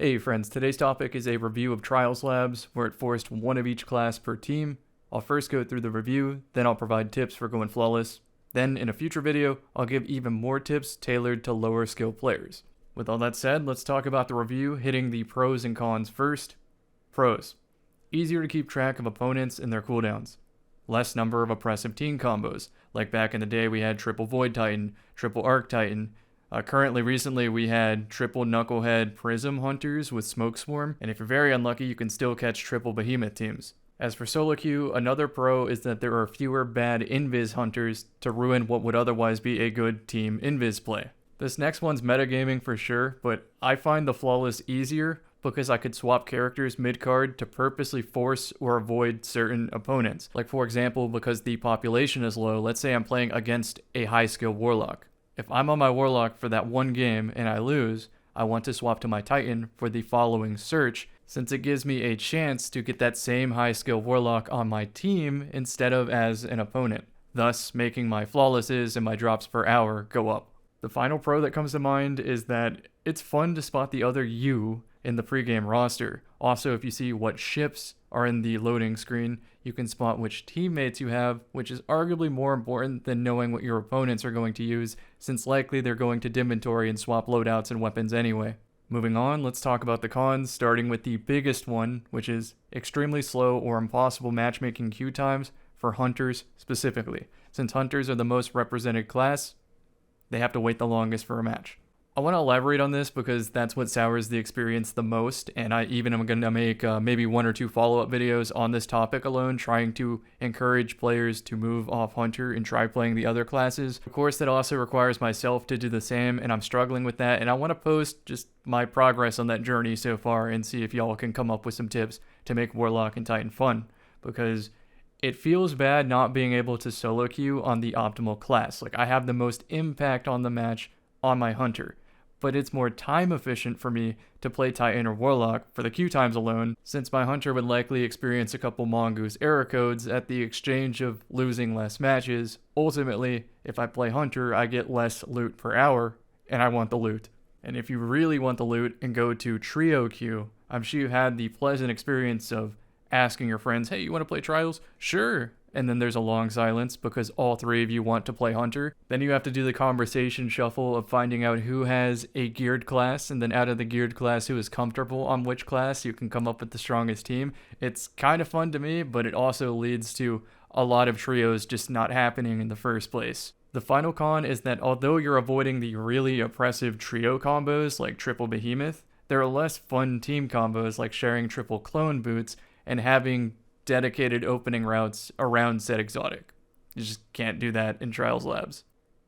Hey friends, today's topic is a review of Trials Labs, where it forced one of each class per team. I'll first go through the review, then I'll provide tips for going flawless. Then, in a future video, I'll give even more tips tailored to lower skill players. With all that said, let's talk about the review, hitting the pros and cons first. Pros. Easier to keep track of opponents and their cooldowns. Less number of oppressive team combos, like back in the day we had triple Void Titan, triple Arc Titan. Recently, we had triple Knucklehead Prism Hunters with Smoke Swarm, and if you're very unlucky, you can still catch triple Behemoth teams. As for solo queue, another pro is that there are fewer bad Invis Hunters to ruin what would otherwise be a good team Invis play. This next one's metagaming for sure, but I find the flawless easier because I could swap characters mid-card to purposely force or avoid certain opponents. Like for example, because the population is low, let's say I'm playing against a high-skill Warlock. If I'm on my Warlock for that one game and I lose, I want to swap to my Titan for the following search, since it gives me a chance to get that same high skill Warlock on my team instead of as an opponent, thus making my flawlesses and my drops per hour go up. The final pro that comes to mind is that it's fun to spot the other you in the pregame roster. Also, if you see what ships are in the loading screen, you can spot which teammates you have, which is arguably more important than knowing what your opponents are going to use, since likely they're going to inventory and swap loadouts and weapons anyway. Moving on, let's talk about the cons, starting with the biggest one, which is extremely slow or impossible matchmaking queue times for hunters specifically. Since hunters are the most represented class, they have to wait the longest for a match. I want to elaborate on this because that's what sours the experience the most, and I even am going to make maybe 1 or 2 follow-up videos on this topic alone, trying to encourage players to move off Hunter and try playing the other classes. Of course, that also requires myself to do the same, and I'm struggling with that, and I want to post just my progress on that journey so far and see if y'all can come up with some tips to make Warlock and Titan fun, because it feels bad not being able to solo queue on the optimal class. Like, I have the most impact on the match on my Hunter, but it's more time efficient for me to play Titan or Warlock for the queue times alone, since my Hunter would likely experience a couple Mongoose error codes at the exchange of losing less matches. Ultimately, if I play Hunter, I get less loot per hour, and I want the loot. And if you really want the loot and go to trio queue, I'm sure you had the pleasant experience of asking your friends, hey, you want to play Trials? Sure. And then there's a long silence because all 3 of you want to play Hunter. Then you have to do the conversation shuffle of finding out who has a geared class, and then out of the geared class who is comfortable on which class, you can come up with the strongest team. It's kind of fun to me, but it also leads to a lot of trios just not happening in the first place. The final con is that although you're avoiding the really oppressive trio combos like triple Behemoth, there are less fun team combos like sharing triple clone boots and having dedicated opening routes around said exotic. You just can't do that in Trials Labs.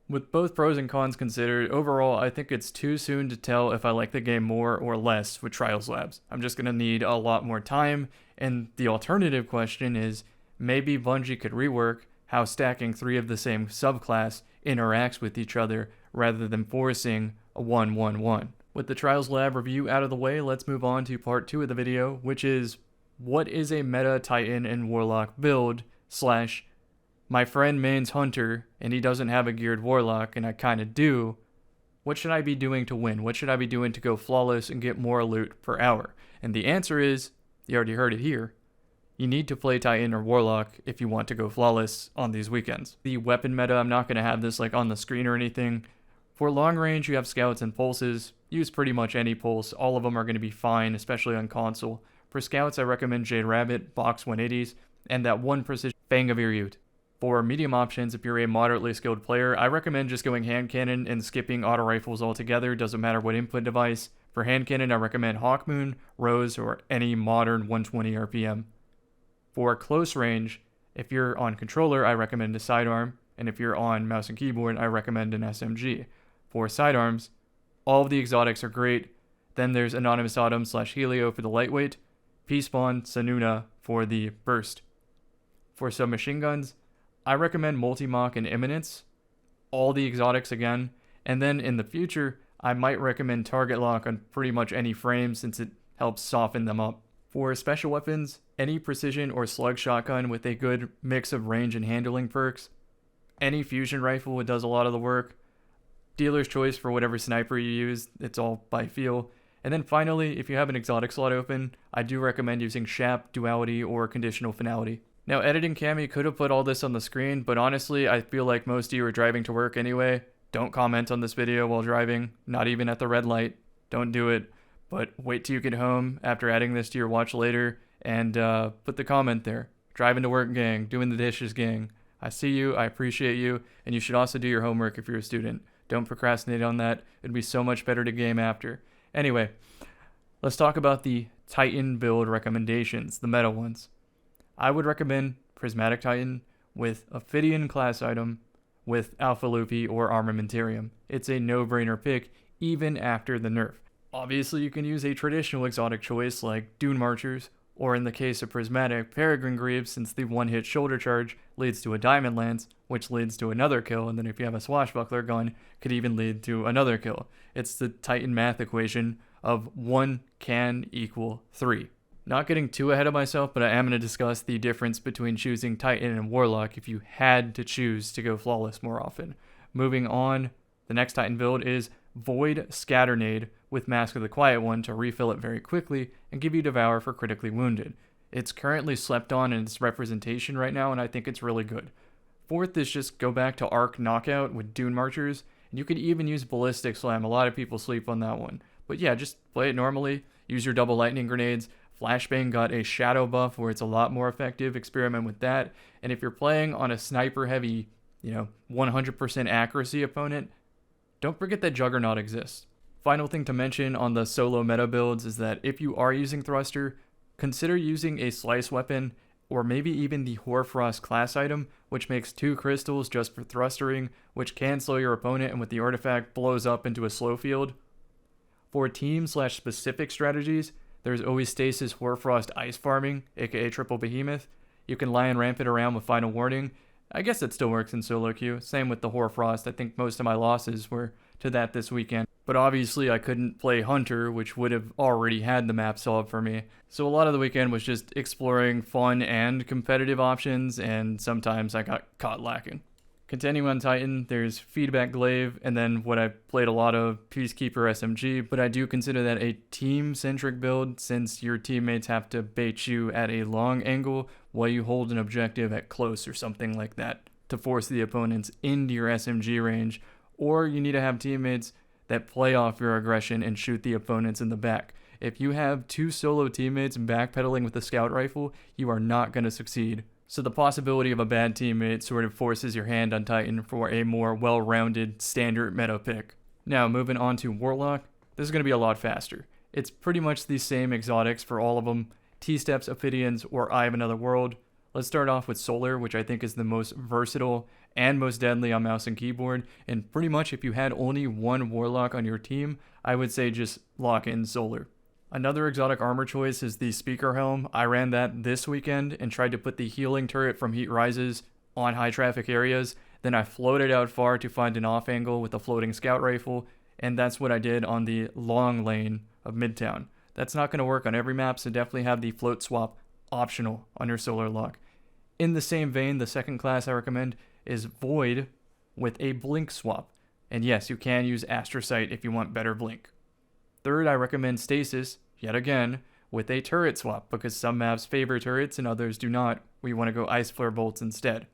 With both pros and cons considered, overall I think it's too soon to tell if I like the game more or less with Trials Labs. I'm just going to need a lot more time, and the alternative question is maybe Bungie could rework how stacking 3 of the same subclass interacts with each other rather than forcing a 1-1-1. With the Trials Lab review out of the way, let's move on to part 2 of the video, which is what is a meta Titan and Warlock build / my friend mains Hunter and he doesn't have a geared Warlock and I kind of do. What should I be doing to win? What should I be doing to go flawless and get more loot per hour? And the answer is, you already heard it here, you need to play Titan or Warlock if you want to go flawless on these weekends. The weapon meta, I'm not going to have this like on the screen or anything. For long range, you have scouts and pulses. Use pretty much any pulse. All of them are going to be fine, especially on console. For scouts, I recommend Jade Rabbit, Box 180s, and that 1 precision Fang of Eryute. For medium options, if you're a moderately skilled player, I recommend just going hand cannon and skipping auto rifles altogether, doesn't matter what input device. For hand cannon, I recommend Hawkmoon, Rose, or any modern 120 RPM. For close range, if you're on controller, I recommend a sidearm, and if you're on mouse and keyboard, I recommend an SMG. For sidearms, all of the exotics are great. Then there's Anonymous Autumn / Helio for the lightweight, P-Spawn, Sanuna for the burst. For submachine guns, I recommend Multi-Mach and Imminence, all the exotics again, and then in the future, I might recommend Target Lock on pretty much any frame since it helps soften them up. For special weapons, any precision or slug shotgun with a good mix of range and handling perks, any fusion rifle, it does a lot of the work, dealer's choice for whatever sniper you use, it's all by feel, And then finally, if you have an exotic slot open, I do recommend using Shap, Duality, or Conditional Finality. Now, editing Cammy could have put all this on the screen, but honestly, I feel like most of you are driving to work anyway. Don't comment on this video while driving, not even at the red light. Don't do it. But wait till you get home after adding this to your watch later and put the comment there. Driving to work gang, doing the dishes gang. I see you, I appreciate you, and you should also do your homework if you're a student. Don't procrastinate on that. It'd be so much better to game after. Anyway, let's talk about the Titan build recommendations, the meta ones. I would recommend Prismatic Titan with Ophidian class item with Alpha Lupi or Armamentarium. It's a no-brainer pick even after the nerf. Obviously, you can use a traditional exotic choice like Dune Marchers, or in the case of Prismatic, Peregrine Greaves, since the one-hit shoulder charge leads to a Diamond Lance, which leads to another kill, and then if you have a Swashbuckler gun, could even lead to another kill. It's the Titan math equation of 1 can equal 3. Not getting too ahead of myself, but I am going to discuss the difference between choosing Titan and Warlock if you had to choose to go flawless more often. Moving on, the next Titan build is Void Scatternade with Mask of the Quiet One to refill it very quickly and give you Devour for critically wounded. It's currently slept on in its representation right now, and I think it's really good. Fourth is just go back to Arc Knockout with Dune Marchers, and you could even use Ballistic Slam. A lot of people sleep on that one. But yeah, just play it normally, use your double lightning grenades. Flashbang got a shadow buff where it's a lot more effective. Experiment with that. And if you're playing on a sniper heavy, 100% accuracy opponent, don't forget that Juggernaut exists. Final thing to mention on the solo meta builds is that if you are using Thruster, consider using a slice weapon or maybe even the Hoarfrost class item, which makes 2 crystals just for thrustering, which can slow your opponent and with the artifact blows up into a slow field. For team/specific strategies, there's always Stasis Hoarfrost Ice Farming, aka Triple Behemoth. You can Lion Rampant around with Final Warning. I guess it still works in solo queue. Same with the Hoarfrost. I think most of my losses were to that this weekend. But obviously I couldn't play Hunter, which would have already had the map solved for me. So a lot of the weekend was just exploring fun and competitive options, and sometimes I got caught lacking. Continuing on Titan, there's Feedback Glaive, and then what I played a lot of, Peacekeeper SMG, but I do consider that a team-centric build since your teammates have to bait you at a long angle while you hold an objective at close or something like that to force the opponents into your SMG range, or you need to have teammates that play off your aggression and shoot the opponents in the back. If you have 2 solo teammates backpedaling with a scout rifle, you are not going to succeed. So the possibility of a bad teammate sort of forces your hand on Titan for a more well-rounded standard meta pick. Now moving on to Warlock, this is going to be a lot faster. It's pretty much the same exotics for all of them, T-Steps, Ophidians, or Eye of Another World. Let's start off with Solar, which I think is the most versatile and most deadly on mouse and keyboard, and pretty much if you had only one Warlock on your team, I would say just lock in Solar. Another exotic armor choice is the Speaker Helm. I ran that this weekend and tried to put the healing turret from Heat Rises on high traffic areas. Then I floated out far to find an off angle with a floating scout rifle, and that's what I did on the long lane of Midtown. That's not going to work on every map, so definitely have the float swap optional on your Solar lock. In the same vein, the second class I recommend is Void with a blink swap. And yes, you can use Astrocyte if you want better blink. Third, I recommend Stasis, yet again, with a turret swap, because some maps favor turrets and others do not. We want to go Ice Flare Bolts instead.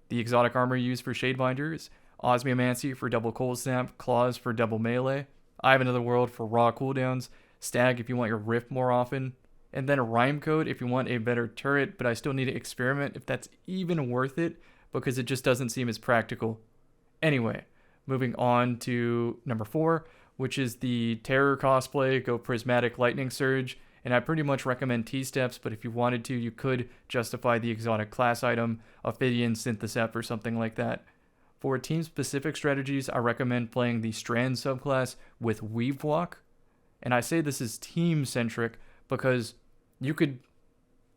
The exotic armor used for Shadebinder is Osmiomancy for double Cold Snap, Claws for double melee, Eye of Another World for raw cooldowns, Stag if you want your Rift more often, and then a Rhyme Code if you want a better turret, but I still need to experiment if that's even worth it, because it just doesn't seem as practical. Anyway, moving on to number 4, which is the Terror cosplay, go Prismatic Lightning Surge, and I pretty much recommend T-Steps, but if you wanted to, you could justify the exotic class item, Ophidian Synthesep or something like that. For team-specific strategies, I recommend playing the Strand subclass with Weave Walk, and I say this is team-centric because you could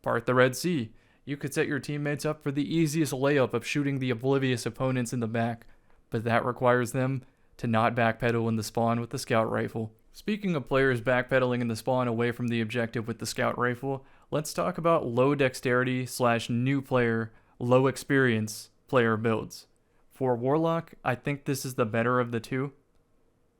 part the Red Sea. You could set your teammates up for the easiest layup of shooting the oblivious opponents in the back, but that requires them to not backpedal in the spawn with the scout rifle. Speaking of players backpedaling in the spawn away from the objective with the scout rifle, let's talk about low dexterity / new player, low experience player builds. For Warlock, I think this is the better of the two.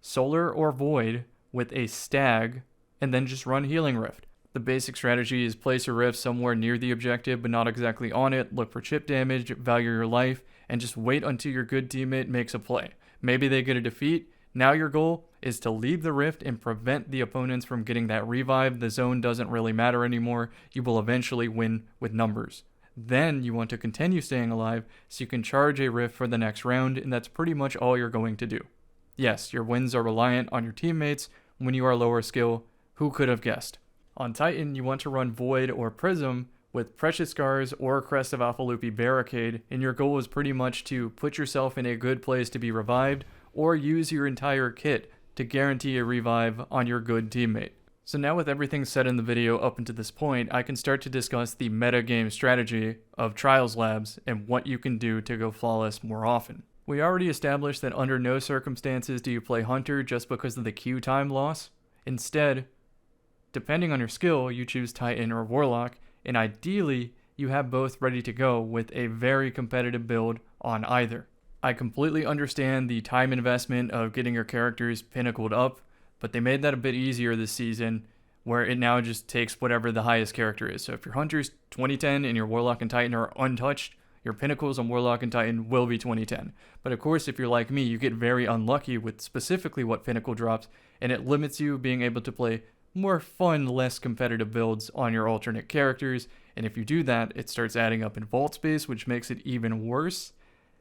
Solar or Void with a Stag and then just run Healing Rift. The basic strategy is place a rift somewhere near the objective but not exactly on it, look for chip damage, value your life, and just wait until your good teammate makes a play. Maybe they get a defeat. Now your goal is to leave the rift and prevent the opponents from getting that revive. The zone doesn't really matter anymore. You will eventually win with numbers. Then you want to continue staying alive so you can charge a rift for the next round, and that's pretty much all you're going to do. Yes, your wins are reliant on your teammates when you are lower skill. Who could have guessed? On Titan, you want to run Void or Prism with Precious Scars or Crest of Alpha Loopy Barricade, and your goal is pretty much to put yourself in a good place to be revived or use your entire kit to guarantee a revive on your good teammate. So now with everything said in the video up until this point, I can start to discuss the meta game strategy of Trials Labs and what you can do to go flawless more often. We already established that under no circumstances do you play Hunter just because of the Q time loss. Instead, depending on your skill, you choose Titan or Warlock, and ideally, you have both ready to go with a very competitive build on either. I completely understand the time investment of getting your characters pinnacled up, but they made that a bit easier this season, where it now just takes whatever the highest character is. So if your Hunter's 2010 and your Warlock and Titan are untouched, your pinnacles on Warlock and Titan will be 2010. But of course, if you're like me, you get very unlucky with specifically what pinnacle drops, and it limits you being able to play more fun, less competitive builds on your alternate characters, and if you do that, it starts adding up in vault space, which makes it even worse.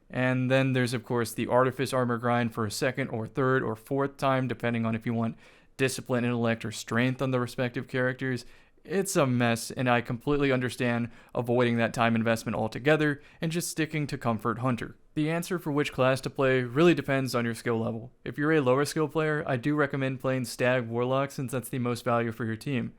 And then there's of course the Artifice armor grind for a second or third or fourth time, depending on if you want discipline, intellect, or strength on the respective characters. It's a mess, and I completely understand avoiding that time investment altogether and just sticking to Comfort Hunter. The answer for which class to play really depends on your skill level. If you're a lower skill player, I do recommend playing Stag Warlock since that's the most value for your team.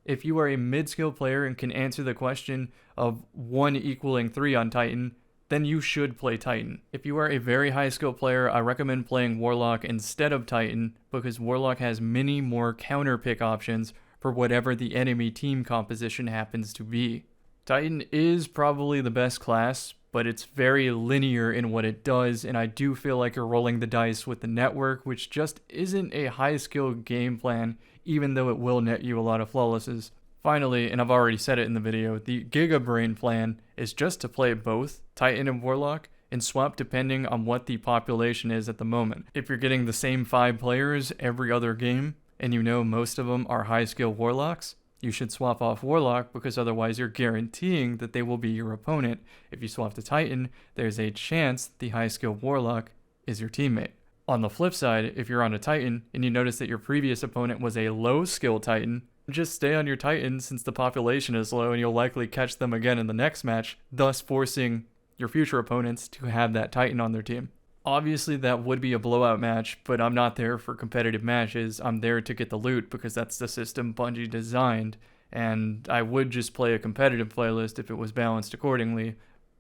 If you are a mid-skill player and can answer the question of 1 equaling 3 on Titan, then you should play Titan. If you are a very high skill player, I recommend playing Warlock instead of Titan because Warlock has many more counter pick options for whatever the enemy team composition happens to be. Titan is probably the best class, but it's very linear in what it does, and I do feel like you're rolling the dice with the network, which just isn't a high skill game plan, even though it will net you a lot of flawlesses. Finally, and I've already said it in the video, the Giga Brain plan is just to play both Titan and Warlock and swap depending on what the population is at the moment. If you're getting the same 5 players every other game, and you know most of them are high skill Warlocks, you should swap off Warlock because otherwise you're guaranteeing that they will be your opponent. If you swap to Titan, there's a chance the high skill Warlock is your teammate. On the flip side, if you're on a Titan and you notice that your previous opponent was a low skill Titan, just stay on your Titan since the population is low and you'll likely catch them again in the next match, thus forcing your future opponents to have that Titan on their team. Obviously, that would be a blowout match, but I'm not there for competitive matches. I'm there to get the loot because that's the system Bungie designed, and I would just play a competitive playlist if it was balanced accordingly,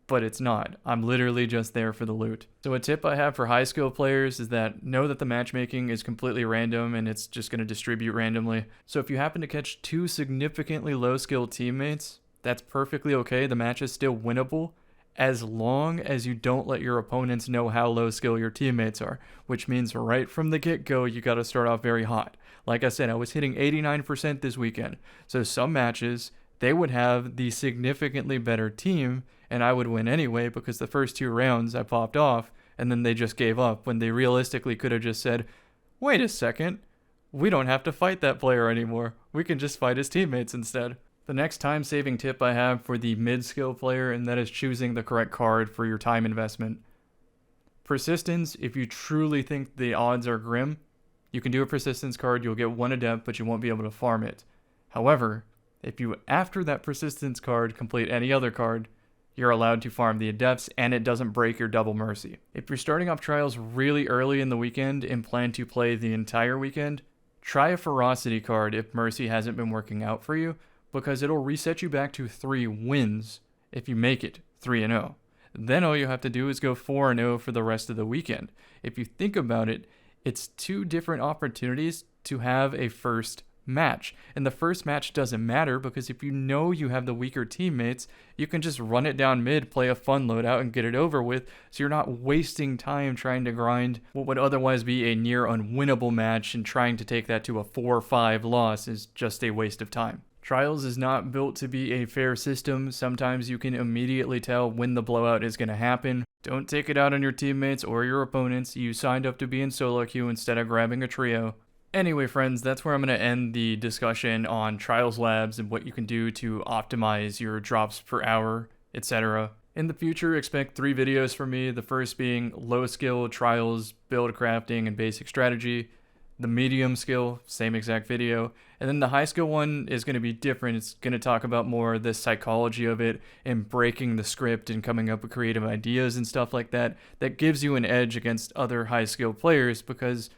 but it's not. I'm literally just there for the loot. So a tip I have for high skill players is that know that the matchmaking is completely random and it's just going to distribute randomly. So if you happen to catch 2 significantly low skill teammates, that's perfectly okay. The match is still winnable, as long as you don't let your opponents know how low skill your teammates are, which means right from the get-go, you got to start off very hot. Like I said, I was hitting 89% this weekend, so some matches, they would have the significantly better team, and I would win anyway because the first 2 rounds I popped off, and then they just gave up when they realistically could have just said, wait a second, we don't have to fight that player anymore, we can just fight his teammates instead. The next time-saving tip I have for the mid-skill player, and that is choosing the correct card for your time investment. Persistence, if you truly think the odds are grim, you can do a persistence card, you'll get 1 adept, but you won't be able to farm it. However, if you, after that persistence card, complete any other card, you're allowed to farm the adepts, and it doesn't break your double mercy. If you're starting off trials really early in the weekend and plan to play the entire weekend, try a ferocity card if mercy hasn't been working out for you, because it'll reset you back to 3 wins if you make it 3-0. Then all you have to do is go 4-0 for the rest of the weekend. If you think about it, it's 2 different opportunities to have a first match. And the first match doesn't matter because if you know you have the weaker teammates, you can just run it down mid, play a fun loadout, and get it over with, so you're not wasting time trying to grind what would otherwise be a near unwinnable match, and trying to take that to a 4-5 loss is just a waste of time. Trials is not built to be a fair system. Sometimes you can immediately tell when the blowout is going to happen. Don't take it out on your teammates or your opponents. You signed up to be in solo queue instead of grabbing a trio. Anyway, friends, that's where I'm going to end the discussion on Trials Labs and what you can do to optimize your drops per hour, etc. In the future, expect 3 videos from me, the first being low skill, trials, build crafting, and basic strategy. The medium skill, same exact video. And then the high skill one is going to be different. It's going to talk about more the psychology of it and breaking the script and coming up with creative ideas and stuff like that. That gives you an edge against other high skill players, because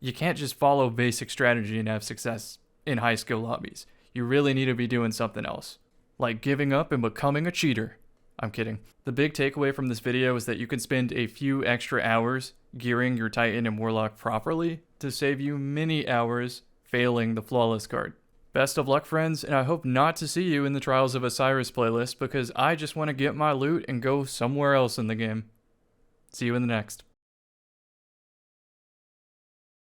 you can't just follow basic strategy and have success in high skill lobbies. You really need to be doing something else, like giving up and becoming a cheater. I'm kidding. The big takeaway from this video is that you can spend a few extra hours gearing your Titan and Warlock properly to save you many hours failing the flawless card. Best of luck, friends, and I hope not to see you in the Trials of Osiris playlist, because I just want to get my loot and go somewhere else in the game. See you in the next.